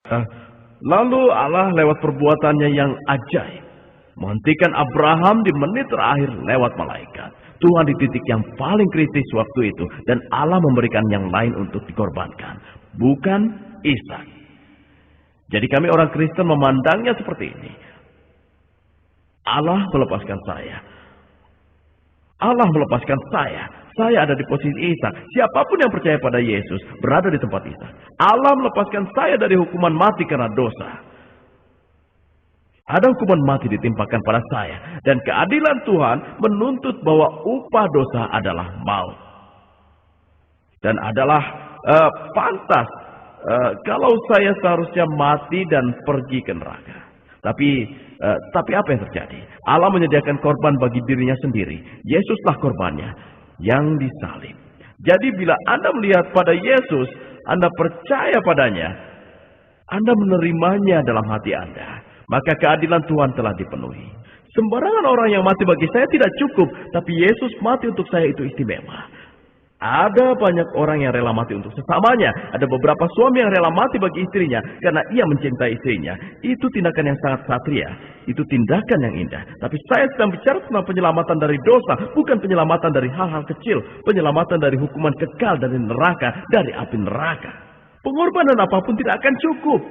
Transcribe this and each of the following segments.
Eh, Lalu Allah lewat perbuatannya yang ajaib menghentikan Abraham di menit terakhir lewat malaikat. Tuhan di titik yang paling kritis waktu itu, dan Allah memberikan yang lain untuk dikorbankan, bukan Ishak. Jadi kami orang Kristen memandangnya seperti ini. Allah melepaskan saya. Allah melepaskan saya. Saya ada di posisi Ishak. Siapapun yang percaya pada Yesus berada di tempat Ishak. Allah melepaskan saya dari hukuman mati karena dosa. Ada hukuman mati ditimpakan pada saya. Dan keadilan Tuhan menuntut bahwa upah dosa adalah maut. Dan adalah pantas kalau saya seharusnya mati dan pergi ke neraka. Tapi apa yang terjadi? Allah menyediakan korban bagi dirinya sendiri. Yesuslah korbannya yang disalib. Jadi bila Anda melihat pada Yesus, Anda percaya padanya, Anda menerimanya dalam hati Anda, maka keadilan Tuhan telah dipenuhi. Sembarangan orang yang mati bagi saya tidak cukup, tapi Yesus mati untuk saya itu istimewa. Ada banyak orang yang rela mati untuk sesamanya. Ada beberapa suami yang rela mati bagi istrinya karena ia mencintai istrinya. Itu tindakan yang sangat satria. Itu tindakan yang indah. Tapi saya sedang bicara tentang penyelamatan dari dosa, bukan penyelamatan dari hal-hal kecil. Penyelamatan dari hukuman kekal dari neraka, dari api neraka. Pengorbanan apapun tidak akan cukup.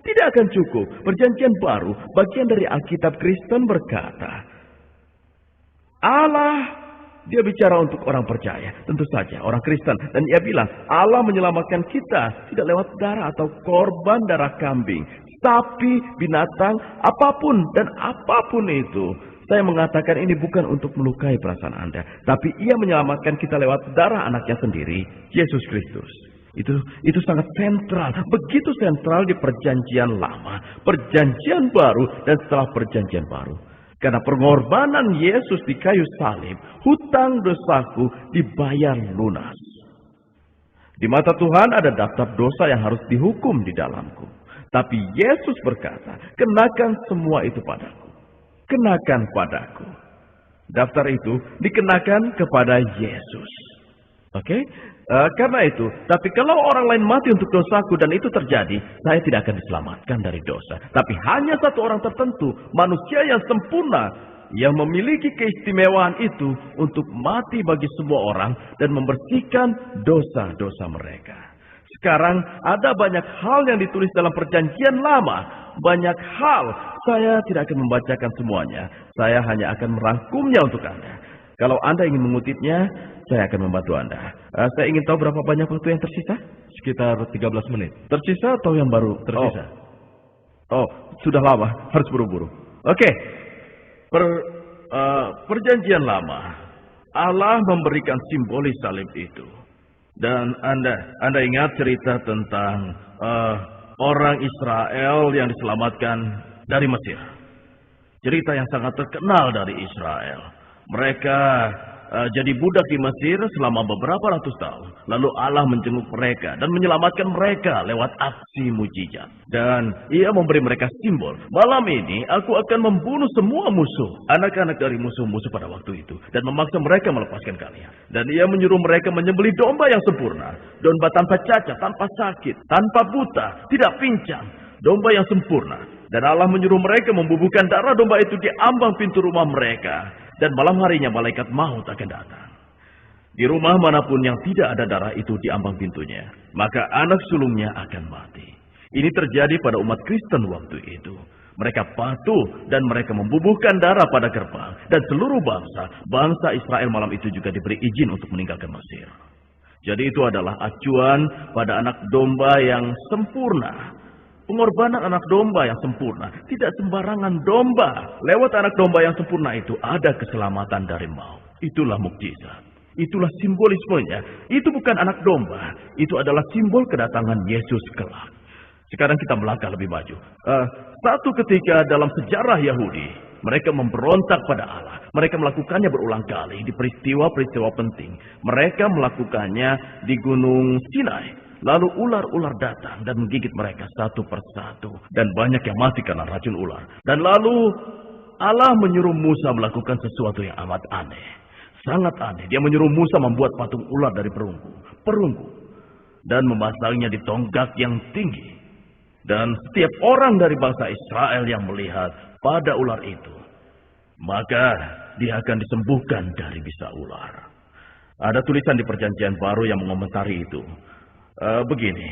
Tidak akan cukup. Perjanjian baru, bagian dari Alkitab Kristen berkata, Allah, dia bicara untuk orang percaya, tentu saja orang Kristen. Dan ia bilang, Allah menyelamatkan kita tidak lewat darah atau korban darah kambing, sapi, binatang, apapun dan apapun itu. Saya mengatakan ini bukan untuk melukai perasaan Anda, tapi ia menyelamatkan kita lewat darah anaknya sendiri, Yesus Kristus. Itu sangat sentral, begitu sentral di perjanjian lama, perjanjian baru, dan setelah perjanjian baru. Karena pengorbanan Yesus di kayu salib, hutang dosaku dibayar lunas. Di mata Tuhan ada daftar dosa yang harus dihukum di dalamku. Tapi Yesus berkata, kenakan semua itu padaku. Kenakan padaku. Daftar itu dikenakan kepada Yesus. Oke? Karena itu, tapi kalau orang lain mati untuk dosaku dan itu terjadi, saya tidak akan diselamatkan dari dosa. Tapi hanya satu orang tertentu, manusia yang sempurna, yang memiliki keistimewaan itu untuk mati bagi semua orang dan membersihkan dosa-dosa mereka. Sekarang ada banyak hal yang ditulis dalam perjanjian lama. Banyak hal, saya tidak akan membacakan semuanya. Saya hanya akan merangkumnya untuk Anda. Kalau Anda ingin mengutipnya, saya akan membantu Anda. Saya ingin tahu berapa banyak waktu yang tersisa? Sekitar 13 menit. Tersisa atau yang baru tersisa? Oh, sudah lama. Harus buru-buru. Oke. Perjanjian lama. Allah memberikan simbolis salib itu. Dan Anda ingat cerita tentang orang Israel yang diselamatkan dari Mesir. Cerita yang sangat terkenal dari Israel. Mereka jadi budak di Mesir selama beberapa ratus tahun. Lalu Allah menjenguk mereka dan menyelamatkan mereka lewat aksi mujizat. Dan ia memberi mereka simbol. Malam ini aku akan membunuh semua musuh, anak-anak dari musuh-musuh pada waktu itu, dan memaksa mereka melepaskan kalian. Dan ia menyuruh mereka menyembelih domba yang sempurna. Domba tanpa cacat, tanpa sakit, tanpa buta, tidak pincang. Domba yang sempurna. Dan Allah menyuruh mereka membubuhkan darah domba itu di ambang pintu rumah mereka. Dan malam harinya malaikat maut akan datang. Di rumah manapun yang tidak ada darah itu di ambang pintunya, maka anak sulungnya akan mati. Ini terjadi pada umat Kristen waktu itu. Mereka patuh dan mereka membubuhkan darah pada gerbang. Dan seluruh bangsa Israel malam itu juga diberi izin untuk meninggalkan Mesir. Jadi itu adalah acuan pada anak domba yang sempurna. Pengorbanan anak domba yang sempurna. Tidak sembarangan domba. Lewat anak domba yang sempurna itu ada keselamatan dari maut. Itulah mukjizat. Itulah simbolismenya. Itu bukan anak domba. Itu adalah simbol kedatangan Yesus kelak. Sekarang kita melangkah lebih maju. Satu ketika dalam sejarah Yahudi, mereka memberontak pada Allah. Mereka melakukannya berulang kali di peristiwa-peristiwa penting. Mereka melakukannya di Gunung Sinai. Lalu ular-ular datang dan menggigit mereka satu persatu. Dan banyak yang mati karena racun ular. Dan lalu Allah menyuruh Musa melakukan sesuatu yang amat aneh. Sangat aneh. Dia menyuruh Musa membuat patung ular dari perunggu. Dan memasangnya di tonggak yang tinggi. Dan setiap orang dari bangsa Israel yang melihat pada ular itu, maka dia akan disembuhkan dari bisa ular. Ada tulisan di Perjanjian Baru yang mengomentari itu. Begini,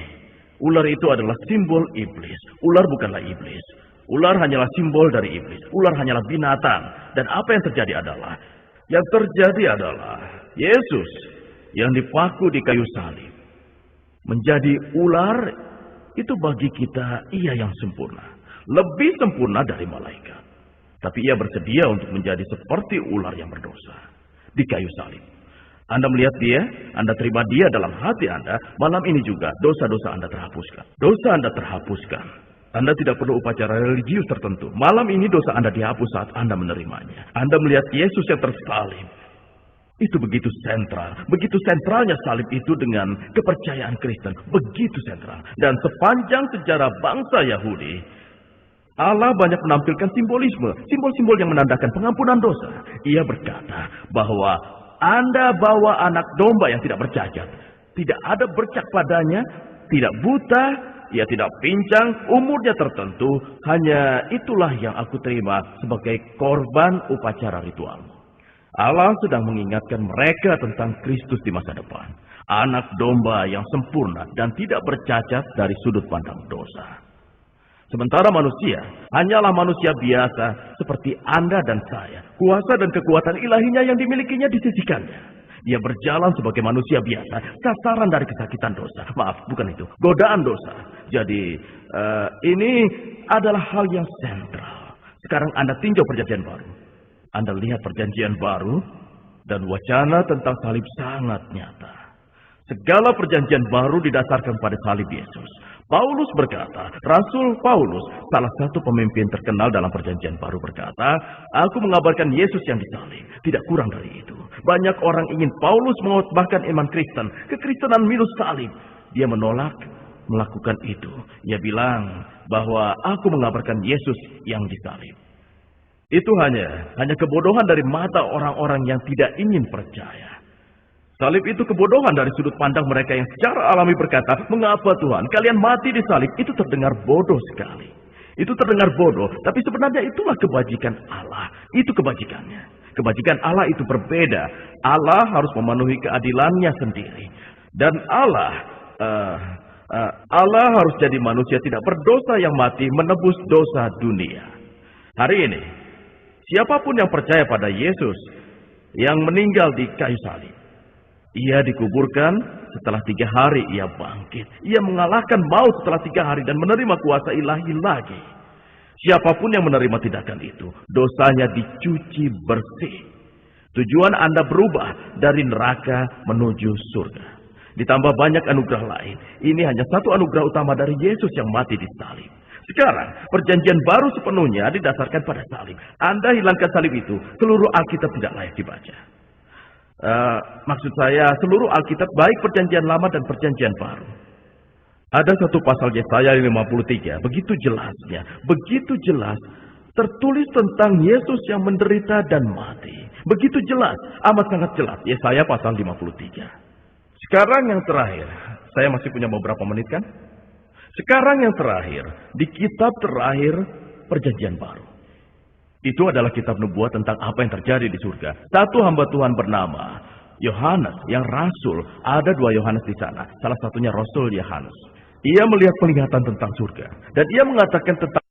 ular itu adalah simbol iblis. Ular bukanlah iblis. Ular hanyalah simbol dari iblis. Ular hanyalah binatang. Dan apa yang terjadi adalah, Yesus yang dipaku di kayu salib menjadi ular. Itu bagi kita ia yang sempurna. Lebih sempurna dari malaikat. Tapi ia bersedia untuk menjadi seperti ular yang berdosa. Di kayu salib. Anda melihat dia, Anda terima dia dalam hati Anda. Malam ini juga dosa-dosa Anda terhapuskan. Dosa Anda terhapuskan. Anda tidak perlu upacara religius tertentu. Malam ini dosa Anda dihapus saat Anda menerimanya. Anda melihat Yesus yang tersalib. Itu begitu sentral. Begitu sentralnya salib itu dengan kepercayaan Kristen. Begitu sentral. Dan sepanjang sejarah bangsa Yahudi, Allah banyak menampilkan simbolisme. Simbol-simbol yang menandakan pengampunan dosa. Ia berkata bahwa Anda bawa anak domba yang tidak bercacat. Tidak ada bercak padanya. Tidak buta. Ia tidak pincang. Umurnya tertentu. Hanya itulah yang aku terima sebagai korban upacara ritualmu. Allah sedang mengingatkan mereka tentang Kristus di masa depan. Anak domba yang sempurna dan tidak bercacat dari sudut pandang dosa. Sementara manusia hanyalah manusia biasa seperti Anda dan saya. Kuasa dan kekuatan ilahinya yang dimilikinya disisihkannya. Ia berjalan sebagai manusia biasa, sasaran dari kesakitan dosa. Maaf, bukan itu. Godaan dosa. Jadi, ini adalah hal yang sentral. Sekarang Anda tinjau Perjanjian Baru. Anda lihat Perjanjian Baru dan wacana tentang salib sangat nyata. Segala Perjanjian Baru didasarkan pada salib Yesus. Paulus berkata, Rasul Paulus, salah satu pemimpin terkenal dalam Perjanjian Baru berkata, aku mengabarkan Yesus yang disalib. Tidak kurang dari itu. Banyak orang ingin Paulus mengotbahkan iman Kristen, kekristenan minus salib. Dia menolak melakukan itu. Ia bilang bahwa aku mengabarkan Yesus yang disalib. Itu hanya kebodohan dari mata orang-orang yang tidak ingin percaya. Salib itu kebodohan dari sudut pandang mereka yang secara alami berkata, mengapa Tuhan kalian mati di salib? Itu terdengar bodoh sekali. Itu terdengar bodoh, tapi sebenarnya itulah kebajikan Allah. Itu kebajikannya. Kebajikan Allah itu berbeda. Allah harus memenuhi keadilannya sendiri. Dan Allah harus jadi manusia tidak berdosa yang mati menebus dosa dunia. Hari ini, siapapun yang percaya pada Yesus yang meninggal di kayu salib, ia dikuburkan, setelah 3 hari ia bangkit. Ia mengalahkan maut setelah 3 hari dan menerima kuasa ilahi lagi. Siapapun yang menerima tindakan itu, dosanya dicuci bersih. Tujuan Anda berubah dari neraka menuju surga. Ditambah banyak anugerah lain. Ini hanya satu anugerah utama dari Yesus yang mati di salib. Sekarang, Perjanjian Baru sepenuhnya didasarkan pada salib. Anda hilangkan salib itu, seluruh Alkitab tidak layak dibaca. Maksud saya, seluruh Alkitab baik Perjanjian Lama dan Perjanjian Baru. Ada satu pasal Yesaya 53, begitu jelasnya, begitu jelas, tertulis tentang Yesus yang menderita dan mati. Begitu jelas, amat sangat jelas, Yesaya pasal 53. Sekarang yang terakhir, saya masih punya beberapa menit kan? Sekarang yang terakhir, di kitab terakhir Perjanjian Baru. Itu adalah kitab nubuat tentang apa yang terjadi di surga. Satu hamba Tuhan bernama Yohanes yang rasul. Ada 2 Yohanes di sana. Salah satunya Rasul Yohanes. Ia melihat penglihatan tentang surga. Dan ia mengatakan tentang